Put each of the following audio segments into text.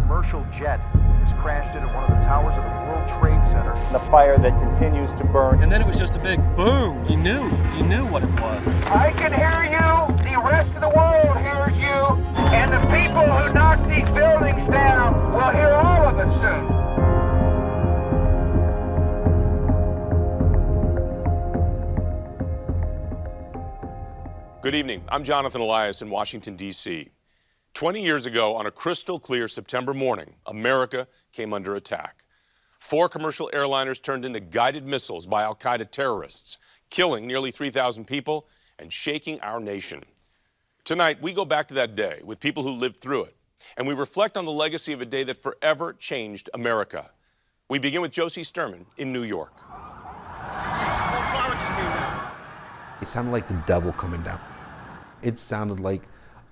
commercial jet has crashed into one of the towers of the World Trade Center. The fire that continues to burn. And then it was just a big boom. You knew what it was. I can hear you. The rest of the world hears you. And the people who knocked these buildings down will hear all of us soon. Good evening. I'm Jonathan Elias in Washington, D.C. 20 years ago, on a crystal clear September morning, America came under attack. 4 commercial airliners turned into guided missiles by al-Qaeda terrorists, killing nearly 3,000 people and shaking our nation. Tonight, we go back to that day with people who lived through it, and we reflect on the legacy of a day that forever changed America. We begin with Josie Sturman in New York. It sounded like the devil coming down. It sounded like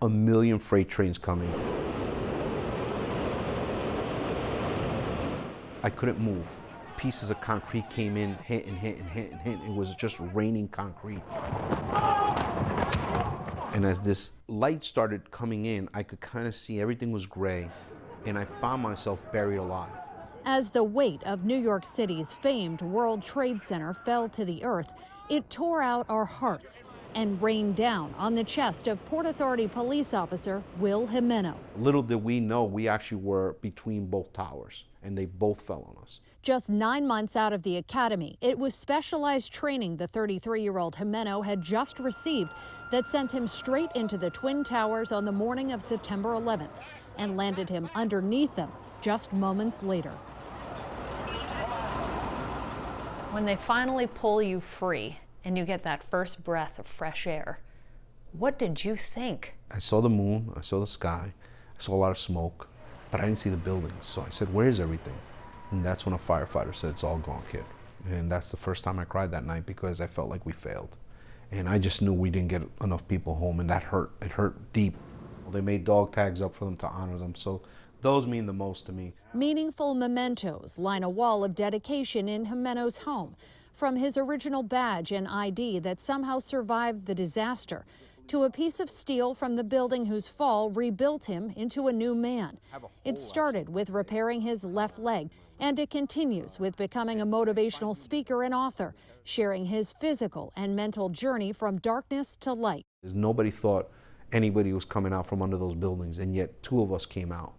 a million freight trains coming. I couldn't move. Pieces of concrete came in, hit and hit and hit and hit. It was just raining concrete. And as this light started coming in, I could kind of see everything was gray, and I found myself buried alive. As the weight of New York City's famed World Trade Center fell to the earth, it tore out our hearts and rained down on the chest of Port Authority police officer Will Jimeno. Little did we know we actually were between both towers, and they both fell on us. Just 9 months out of the academy, it was specialized training the 33-year-old Jimeno had just received that sent him straight into the Twin Towers on the morning of September 11th and landed him underneath them just moments later. When they finally pull you free and you get that first breath of fresh air, what did you think? I saw the moon, I saw the sky, I saw a lot of smoke, but I didn't see the buildings. So I said, where's everything? And that's when a firefighter said, it's all gone, kid. And that's the first time I cried that night because I felt like we failed. And I just knew we didn't get enough people home, and that hurt. It hurt deep. They made dog tags up for them to honor them. So those mean the most to me. Meaningful mementos line a wall of dedication in Jimeno's home, from his original badge and ID that somehow survived the disaster, to a piece of steel from the building whose fall rebuilt him into a new man. It started with repairing his left leg, and it continues with becoming a motivational speaker and author, sharing his physical and mental journey from darkness to light. Nobody thought anybody was coming out from under those buildings, and yet 2 of us came out.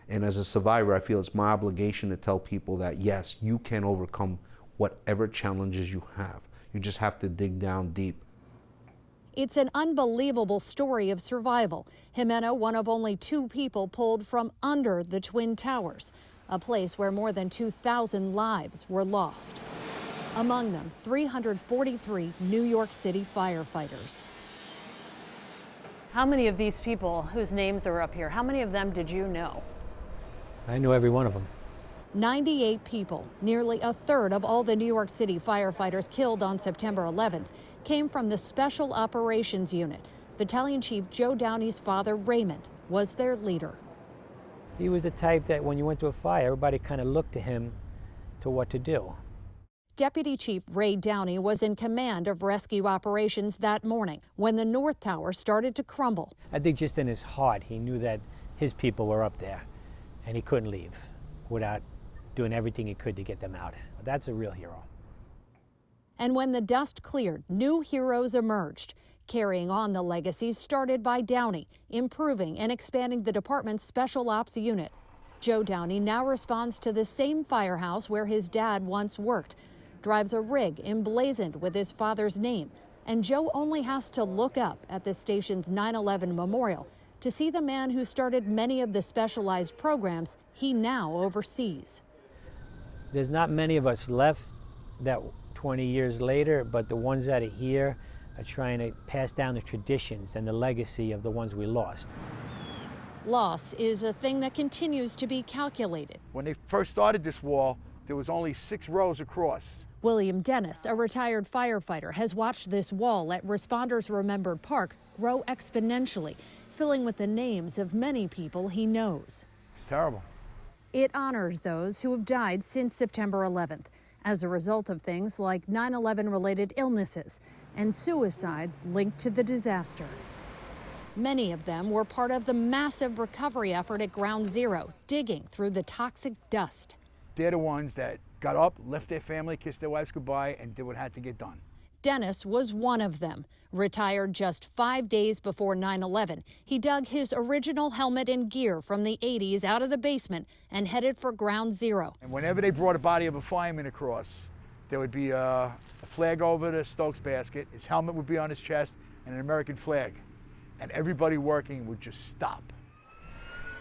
And as a survivor, I feel it's my obligation to tell people that, yes, you can overcome whatever challenges you have. You just have to dig down deep. It's an unbelievable story of survival. Jimeno, one of only 2 people pulled from under the Twin Towers, a place where more than 2,000 lives were lost. Among them, 343 New York City firefighters. How many of these people whose names are up here, how many of them did you know? I knew every one of them. 98 people, nearly a third of all the New York City firefighters killed on September 11th, came from the Special Operations Unit. Battalion Chief Joe Downey's father, Raymond, was their leader. He was the type that when you went to a fire, everybody kind of looked to him to what to do. Deputy Chief Ray Downey was in command of rescue operations that morning when the North Tower started to crumble. I think just in his heart, he knew that his people were up there and he couldn't leave without doing everything he could to get them out. That's a real hero. And when the dust cleared, new heroes emerged, carrying on the legacies started by Downey, improving and expanding the department's Special Ops unit. Joe Downey now responds to the same firehouse where his dad once worked, drives a rig emblazoned with his father's name, and Joe only has to look up at the station's 9/11 memorial to see the man who started many of the specialized programs he now oversees. There's not many of us left that 20 years later, but the ones that are here are trying to pass down the traditions and the legacy of the ones we lost. Loss is a thing that continues to be calculated. When they first started this wall, there was only 6 rows across. William Dennis, a retired firefighter, has watched this wall at Responders Remembered Park grow exponentially, filling with the names of many people he knows. It's terrible. It honors those who have died since September 11th as a result of things like 9/11 related illnesses and suicides linked to the disaster. Many of them were part of the massive recovery effort at Ground Zero, digging through the toxic dust. They're the ones that got up, left their family, kissed their wives goodbye, and did what had to get done. Dennis was one of them. Retired just 5 days before 9/11, he dug his original helmet and gear from the 80s out of the basement and headed for Ground Zero. And whenever they brought a body of a fireman across, there would be a flag over the Stokes basket, his helmet would be on his chest, and an American flag. And everybody working would just stop.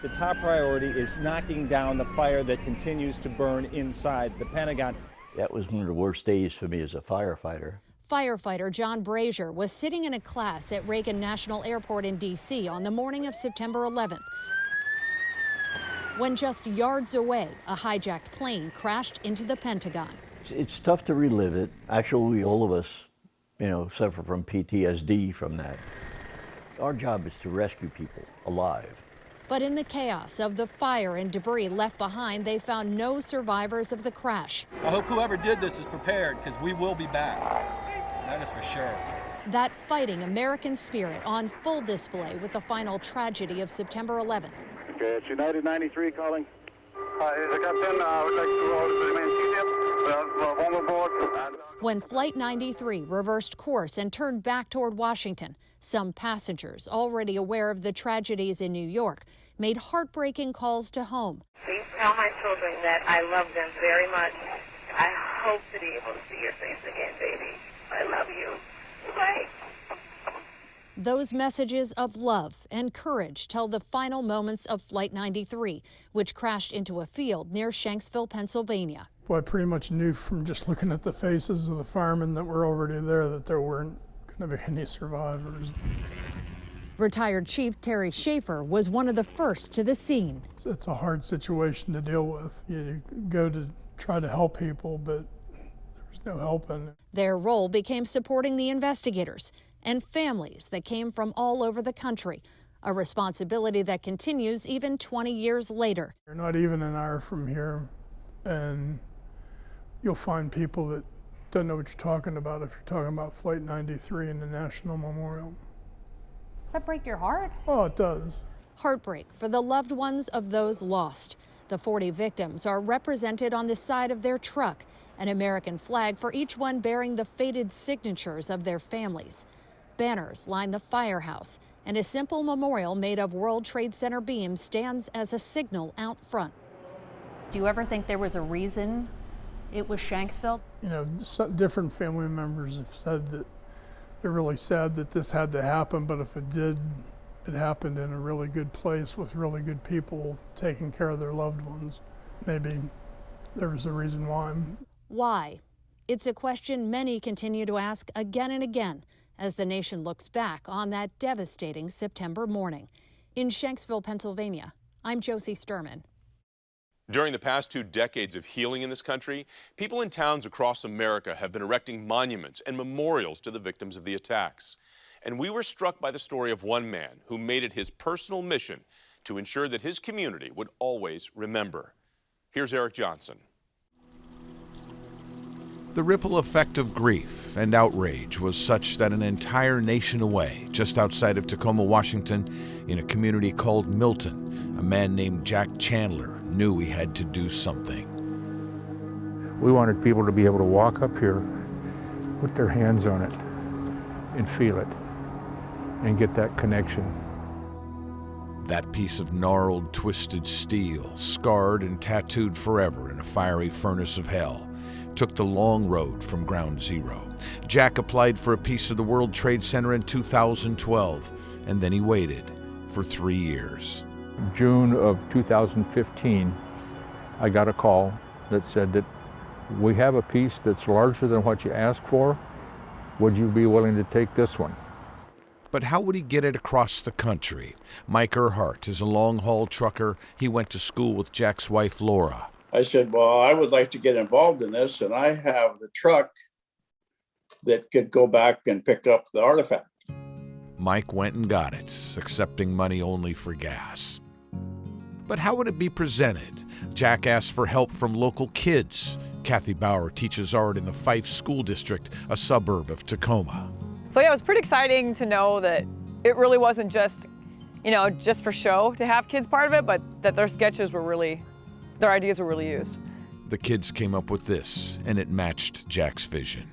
The top priority is knocking down the fire that continues to burn inside the Pentagon. That was one of the worst days for me as a firefighter. Firefighter John Brazier was sitting in a class at Reagan National Airport in D.C. on the morning of September 11th, when just yards away, a hijacked plane crashed into the Pentagon. It's tough to relive it. Actually, all of us, suffer from PTSD from that. Our job is to rescue people alive. But in the chaos of the fire and debris left behind, they found no survivors of the crash. I hope whoever did this is prepared, because we will be back. That is for sure. That fighting American spirit on full display with the final tragedy of September 11th. Okay, it's United 93 calling. The captain would like to remain seated. Warm aboard. When Flight 93 reversed course and turned back toward Washington, some passengers, already aware of the tragedies in New York, made heartbreaking calls to home. Please tell my children that I love them very much. I hope to be able to see your face again, baby. I love you. Bye. Those messages of love and courage tell the final moments of Flight 93, which crashed into a field near Shanksville, Pennsylvania. Well, I pretty much knew from just looking at the faces of the firemen that were already there that there weren't going to be any survivors. Retired Chief Terry Schaefer was one of the first to the scene. It's a hard situation to deal with. You go to try to help people, but there's no helping. Their role became supporting the investigators and families that came from all over the country, a responsibility that continues even 20 years later. You're not even an hour from here, and you'll find people that don't know what you're talking about if you're talking about Flight 93 and the National Memorial. Does that break your heart? Oh, it does. Heartbreak for the loved ones of those lost. The 40 victims are represented on the side of their truck, an American flag for each one bearing the faded signatures of their families. Banners line the firehouse, and a simple memorial made of World Trade Center beams stands as a signal out front. Do you ever think there was a reason it was Shanksville? Different family members have said that they're really sad that this had to happen, but if it did, it happened in a really good place with really good people taking care of their loved ones. Maybe there was a reason why. Why? It's a question many continue to ask again and again as the nation looks back on that devastating September morning. In Shanksville, Pennsylvania, I'm Josie Sturman. During the past 2 decades of healing in this country, people in towns across America have been erecting monuments and memorials to the victims of the attacks. And we were struck by the story of one man who made it his personal mission to ensure that his community would always remember. Here's Eric Johnson. The ripple effect of grief and outrage was such that an entire nation away, just outside of Tacoma, Washington, in a community called Milton, a man named Jack Chandler knew he had to do something. We wanted people to be able to walk up here, put their hands on it, and feel it, and get that connection. That piece of gnarled, twisted steel, scarred and tattooed forever in a fiery furnace of hell, took the long road from Ground Zero. Jack applied for a piece of the World Trade Center in 2012, and then he waited for 3 years. June of 2015, I got a call that said that we have a piece that's larger than what you asked for. Would you be willing to take this one? But how would he get it across the country? Mike Earhart is a long-haul trucker. He went to school with Jack's wife, Laura. I said, well, I would like to get involved in this, and I have the truck that could go back and pick up the artifact. Mike went and got it, accepting money only for gas. But how would it be presented? Jack asked for help from local kids. Kathy Bauer teaches art in the Fife School District, a suburb of Tacoma. So yeah, it was pretty exciting to know that it really wasn't just, just for show to have kids part of it, but that their sketches were really, their ideas were really used. The kids came up with this, and it matched Jack's vision.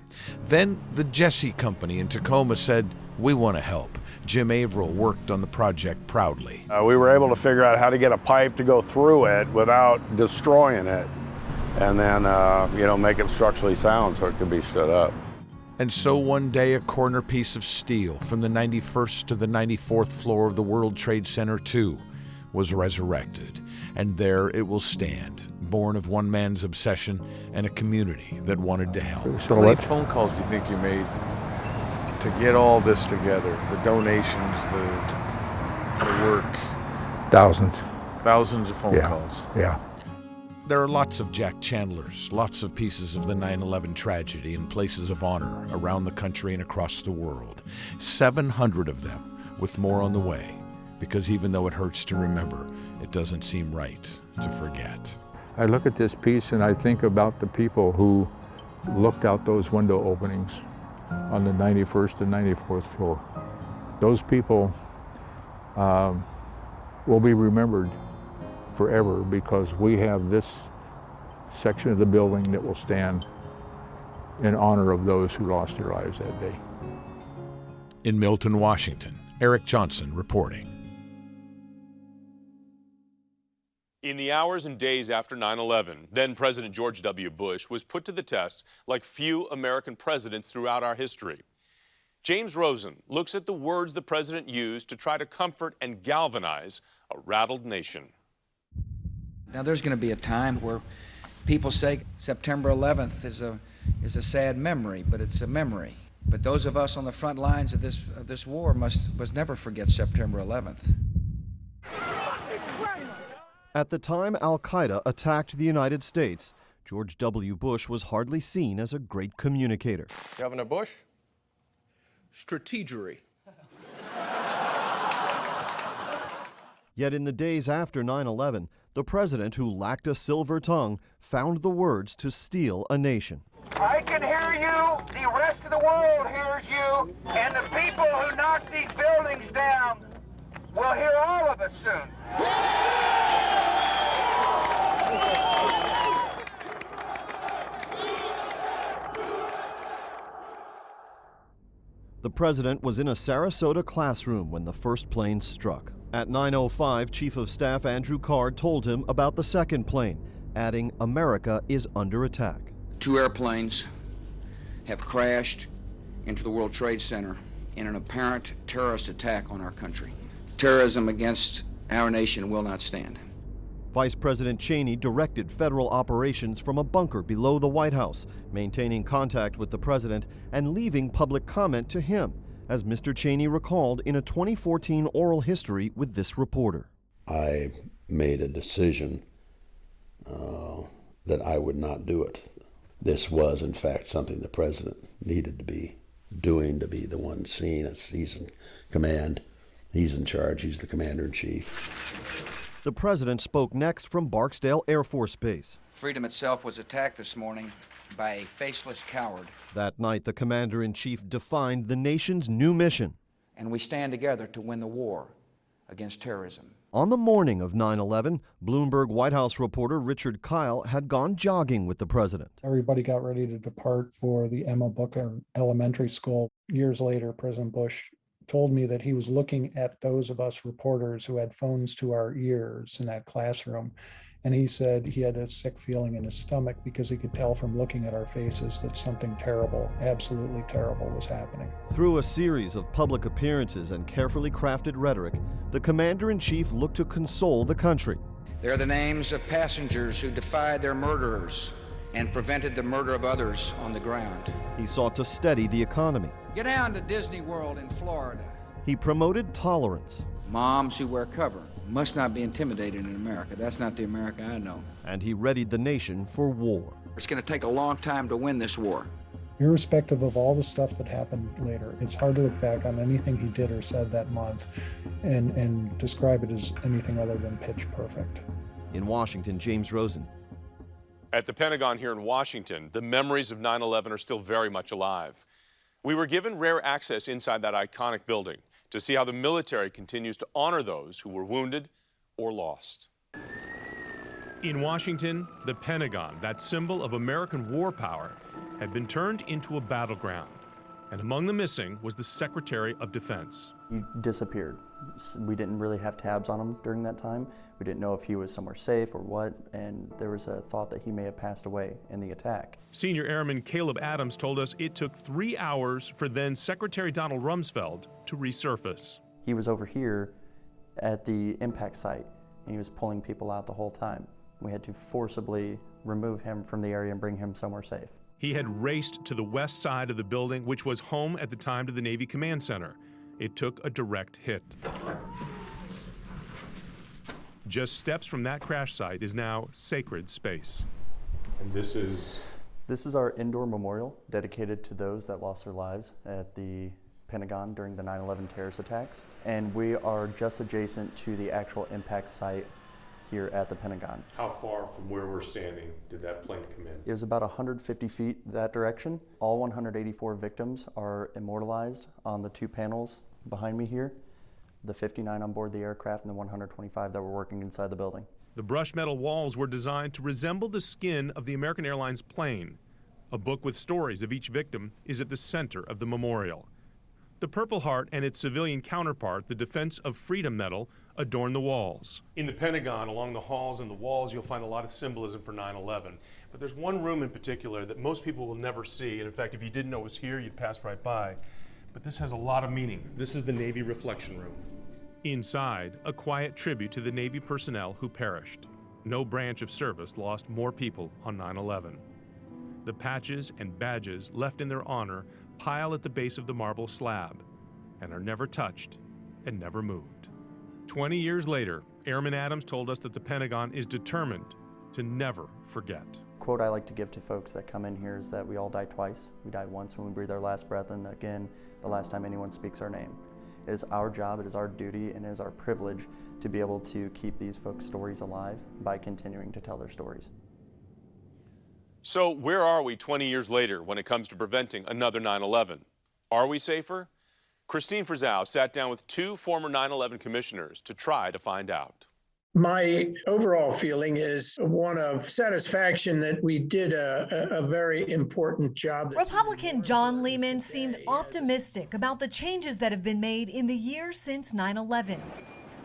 Then the Jesse Company in Tacoma said, "We want to help." Jim Averill worked on the project proudly. We were able to figure out how to get a pipe to go through it without destroying it, and then, make it structurally sound so it could be stood up. And so one day a corner piece of steel from the 91st to the 94th floor of the World Trade Center 2 was resurrected. And there it will stand, born of one man's obsession and a community that wanted to help. How many phone calls do you think you made to get all this together? The donations, the work? Thousands. Thousands of phone calls. Yeah. There are lots of Jack Chandlers, lots of pieces of the 9/11 tragedy in places of honor around the country and across the world. 700 of them, with more on the way, because even though it hurts to remember, it doesn't seem right to forget. I look at this piece and I think about the people who looked out those window openings on the 91st and 94th floor. Those people will be remembered forever because we have this section of the building that will stand in honor of those who lost their lives that day. In Milton, Washington, Eric Johnson reporting. In the hours and days after 9/11, then President George W. Bush was put to the test like few American presidents throughout our history. James Rosen looks at the words the president used to try to comfort and galvanize a rattled nation. Now there's going to be a time where people say September 11th is a sad memory, but it's a memory. But those of us on the front lines of this war must never forget September 11th. At the time Al-Qaeda attacked the United States, George W. Bush was hardly seen as a great communicator. Governor Bush? Strategery. Yet in the days after 9/11, the president, who lacked a silver tongue, found the words to steel a nation. I can hear you, the rest of the world hears you, and the people who knocked these buildings down will hear all of us soon. The president was in a Sarasota classroom when the first plane struck. At 9:05, Chief of Staff Andrew Card told him about the second plane, adding, "America is under attack." 2 airplanes have crashed into the World Trade Center in an apparent terrorist attack on our country. Terrorism against our nation will not stand. Vice President Cheney directed federal operations from a bunker below the White House, maintaining contact with the president and leaving public comment to him, as Mr. Cheney recalled in a 2014 oral history with this reporter. I made a decision that I would not do it. This was, in fact, something the president needed to be doing, to be the one seen as he's in command. He's in charge. He's the commander-in-chief. The president spoke next from Barksdale Air Force Base. Freedom itself was attacked this morning by a faceless coward. That night, the commander-in-chief defined the nation's new mission. And we stand together to win the war against terrorism. On the morning of 9/11, Bloomberg White House reporter Richard Kyle had gone jogging with the president. Everybody got ready to depart for the Emma Booker Elementary School. Years later, President Bush told me that he was looking at those of us reporters who had phones to our ears in that classroom. And he said he had a sick feeling in his stomach because he could tell from looking at our faces that something terrible, absolutely terrible, was happening. Through a series of public appearances and carefully crafted rhetoric, the commander-in-chief looked to console the country. They're the names of passengers who defied their murderers and prevented the murder of others on the ground. He sought to steady the economy. Get down to Disney World in Florida. He promoted tolerance. Moms who wear cover must not be intimidated in America. That's not the America I know. And he readied the nation for war. It's going to take a long time to win this war. Irrespective of all the stuff that happened later, it's hard to look back on anything he did or said that month and describe it as anything other than pitch perfect. In Washington, James Rosen. At the Pentagon here in Washington, the memories of 9/11 are still very much alive. We were given rare access inside that iconic building to see how the military continues to honor those who were wounded or lost. In Washington, the Pentagon, that symbol of American war power, had been turned into a battleground. And among the missing was the Secretary of Defense. He disappeared. We didn't really have tabs on him during that time. We didn't know if he was somewhere safe or what, and there was a thought that he may have passed away in the attack. Senior Airman Caleb Adams told us it took 3 hours for then Secretary Donald Rumsfeld to resurface. He was over here at the impact site, and he was pulling people out the whole time. We had to forcibly remove him from the area and bring him somewhere safe. He had raced to the west side of the building, which was home at the time to the Navy Command Center. It took a direct hit. Just steps from that crash site is now sacred space. And this is? This is our indoor memorial dedicated to those that lost their lives at the Pentagon during the 9/11 terrorist attacks. And we are just adjacent to the actual impact site here at the Pentagon. How far from where we're standing did that plane come in? It was about 150 feet that direction. All 184 victims are immortalized on the 2 panels behind me here. The 59 on board the aircraft and the 125 that were working inside the building. The brushed metal walls were designed to resemble the skin of the American Airlines plane. A book with stories of each victim is at the center of the memorial. The Purple Heart and its civilian counterpart, the Defense of Freedom Medal, adorn the walls. In the Pentagon, along the halls and the walls, you'll find a lot of symbolism for 9/11. But there's one room in particular that most people will never see, and in fact, if you didn't know it was here, you'd pass right by. But this has a lot of meaning. This is the Navy Reflection Room. Inside, a quiet tribute to the Navy personnel who perished. No branch of service lost more people on 9/11. The patches and badges left in their honor pile at the base of the marble slab and are never touched and never moved. 20 years later, Airman Adams told us that the Pentagon is determined to never forget. Quote I like to give to folks that come in here is that we all die twice. We die once when we breathe our last breath, and again, the last time anyone speaks our name. It is our job, it is our duty, and it is our privilege to be able to keep these folks' stories alive by continuing to tell their stories. So where are we 20 years later when it comes to preventing another 9/11? Are we safer? Christine Frizzau sat down with 2 former 9/11 commissioners to try to find out. My overall feeling is one of satisfaction that we did a very important job. Republican John Lehman seemed optimistic about the changes that have been made in the years since 9/11,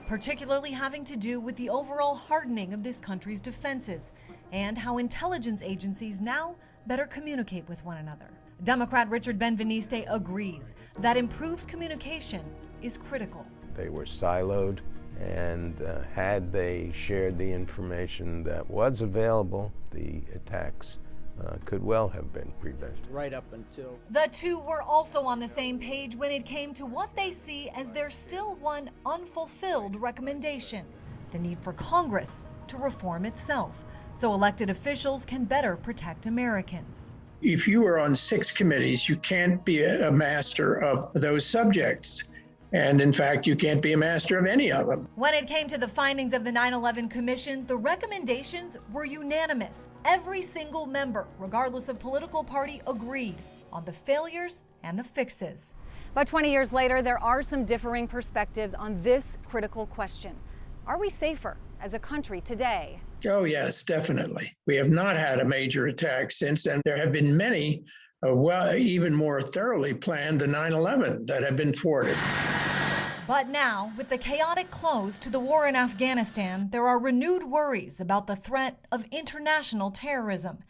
particularly having to do with the overall hardening of this country's defenses and how intelligence agencies now better communicate with one another. Democrat Richard Benveniste agrees that improved communication is critical. They were siloed, and had they shared the information that was available, the attacks could well have been prevented. Right up until. The two were also on the same page when it came to what they see as their still one unfulfilled recommendation: the need for Congress to reform itself so elected officials can better protect Americans. If you are on 6 committees, you can't be a master of those subjects. And in fact, you can't be a master of any of them. When it came to the findings of the 9/11 Commission, the recommendations were unanimous. Every single member, regardless of political party, agreed on the failures and the fixes. But 20 years later, there are some differing perspectives on this critical question. Are we safer as a country today? Oh, yes, definitely. We have not had a major attack since, and there have been many, even more thoroughly planned than 9/11 that have been thwarted. But now, with the chaotic close to the war in Afghanistan, there are renewed worries about the threat of international terrorism.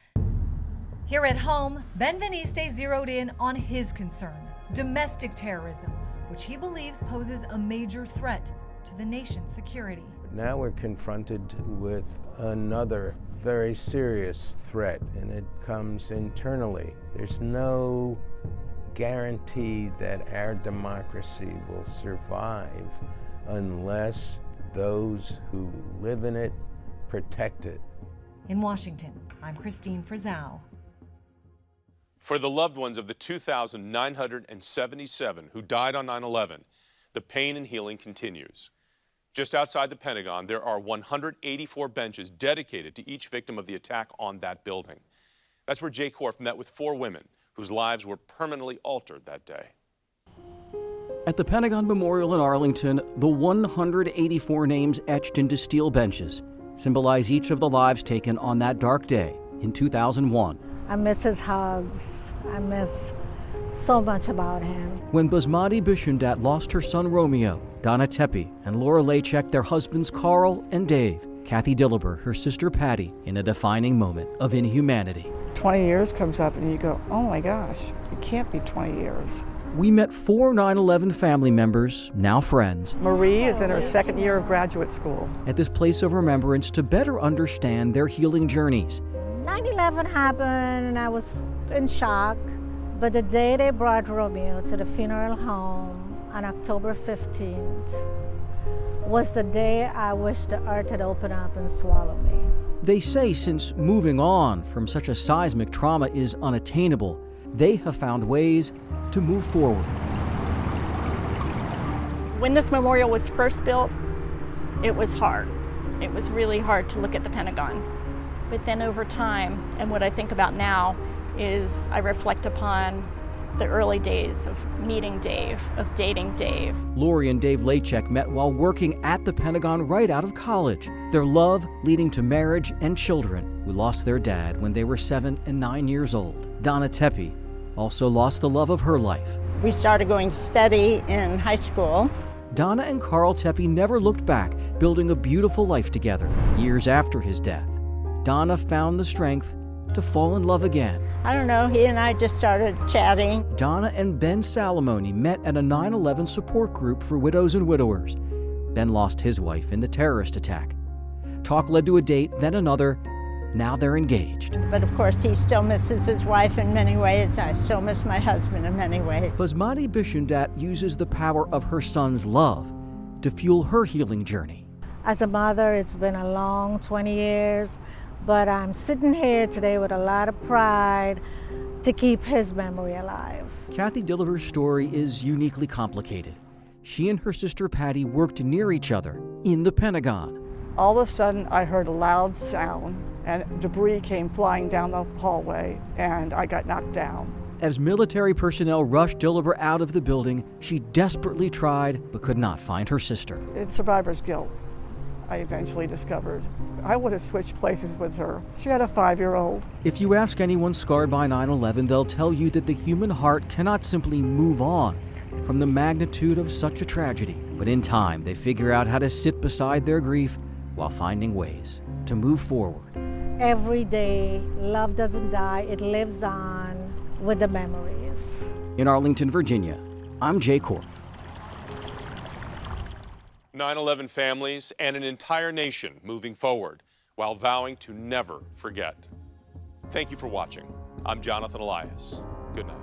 Here at home, Benveniste zeroed in on his concern: domestic terrorism, which he believes poses a major threat to the nation's security. Now we're confronted with another very serious threat, and it comes internally. There's no guarantee that our democracy will survive unless those who live in it protect it. In Washington, I'm Christine Frizzau. For the loved ones of the 2,977 who died on 9/11, the pain and healing continues. Just outside the Pentagon, there are 184 benches dedicated to each victim of the attack on that building. That's where Jay Korff met with 4 women whose lives were permanently altered that day. At the Pentagon Memorial in Arlington, the 184 names etched into steel benches symbolize each of the lives taken on that dark day in 2001. I miss his hugs. I miss so much about him. When Basmati Bishundat lost her son Romeo, Donna Tepe and Laura Lachek their husbands Carl and Dave, Kathy Dillard, her sister Patty, in a defining moment of inhumanity. 20 years comes up and you go, oh my gosh, it can't be 20 years. We met 4 9/11 family members, now friends. Marie is in her second year of graduate school. At this place of remembrance to better understand their healing journeys. 9/11 happened and I was in shock, but the day they brought Romeo to the funeral home on October 15th was the day I wished the earth had opened up and swallowed me. They say since moving on from such a seismic trauma is unattainable, they have found ways to move forward. When this memorial was first built, it was hard. It was really hard to look at the Pentagon. But then over time, and what I think about now, is I reflect upon the early days of meeting Dave, of dating Dave. Lori and Dave Lachek met while working at the Pentagon right out of college. Their love leading to marriage and children who lost their dad when they were 7 and 9 years old. Donna Tepe also lost the love of her life. We started going steady in high school. Donna and Carl Tepe never looked back, building a beautiful life together. Years after his death, Donna found the strength to fall in love again. I don't know, he and I just started chatting. Donna and Ben Salamone met at a 9/11 support group for widows and widowers. Ben lost his wife in the terrorist attack. Talk led to a date, then another. Now they're engaged. But of course, he still misses his wife in many ways. I still miss my husband in many ways. Basmati Bishundat uses the power of her son's love to fuel her healing journey. As a mother, it's been a long 20 years, but I'm sitting here today with a lot of pride to keep his memory alive. Kathy Dillard's story is uniquely complicated. She and her sister Patty worked near each other in the Pentagon. All of a sudden, I heard a loud sound, and debris came flying down the hallway, and I got knocked down. As military personnel rushed Dillard out of the building, she desperately tried but could not find her sister. It's survivor's guilt, I eventually discovered. I would have switched places with her. She had a 5-year-old. If you ask anyone scarred by 9/11, they'll tell you that the human heart cannot simply move on from the magnitude of such a tragedy. But in time, they figure out how to sit beside their grief while finding ways to move forward. Every day, love doesn't die, it lives on with the memories. In Arlington, Virginia, I'm Jay Korf. 9/11 families and an entire nation moving forward while vowing to never forget. Thank you for watching. I'm Jonathan Elias. Good night.